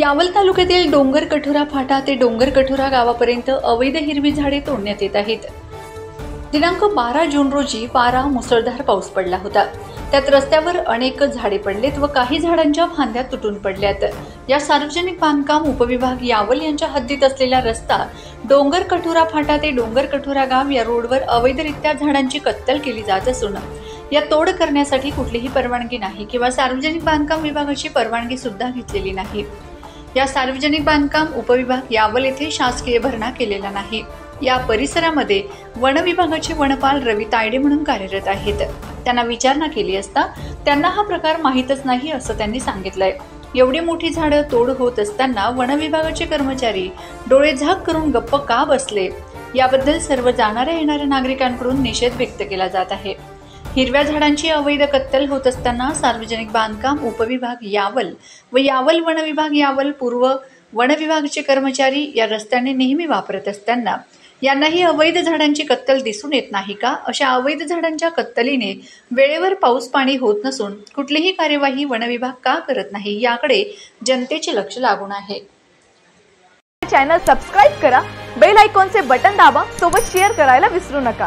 यावल तालुक्यातील डोंगर कठोरा फाटा ते डोंगर कठोरा गावापर्यंत अवैध हिरवी झाडे तोडण्यात येत आहेत। दिनांक 12 जून रोजी पारा मुसळधार पाऊस पडला होता। त्यात रस्त्यावर अनेक झाडे पडलेत व काही झाडांच्या फांद्या तुटून पडल्यात। या सार्वजनिक बांधकाम उपविभाग यावल यांच्या हद्दीत असलेला रस्ता डोंगर कठोरा फाटा ते डोंगर कठोरा गाव या रोडवर अवैधरित्या झाडांची कत्तल केली जात असून या तोड करण्यासाठी कुठलीही परवानगी नाही किंवा सार्वजनिक बांधकाम विभागाची परवानगी सुद्धा घेतलेली नाही। या सार्वजनिक बांधकाम उपविभाग यावल येथे शासकीय भरणा केलेला नाही। या परिसरामध्ये वन विभागाचे वनपाल रवी तायडे म्हणून कार्यरत आहेत। त्यांना विचारणा केली असता त्यांना हा प्रकार माहीतच नाही असं त्यांनी सांगितलंय। एवढी मोठी झाडं तोड होत असताना वन विभागाचे कर्मचारी डोळे झाक करून गप्प का बसले, याबद्दल सर्व जाणाऱ्या येणाऱ्या नागरिकांकडून निषेध व्यक्त केला जात आहे। हिरव्या झाडांची अवैध कत्तल होत असताना सार्वजनिक बांधकाम उपविभाग यावल व यावल वन विभाग यावल पूर्व वन विभागाचे कर्मचारी या रस्त्याने नेहमी वापरत असताना यांनाही अवैध झाडांची कत्तल दिसून येत नाही का? अशा अवैध झाडांच्या कत्तलीने वेळेवर पाऊस पाणी होत नसून कुठलीही कार्यवाही वन विभाग का करत नाही, याकडे जनतेचे लक्ष लागून आहे। चॅनल सबस्क्राइब करा, बेल आयकॉनचे बटन दाबा, सोबत शेअर करायला विसरू नका।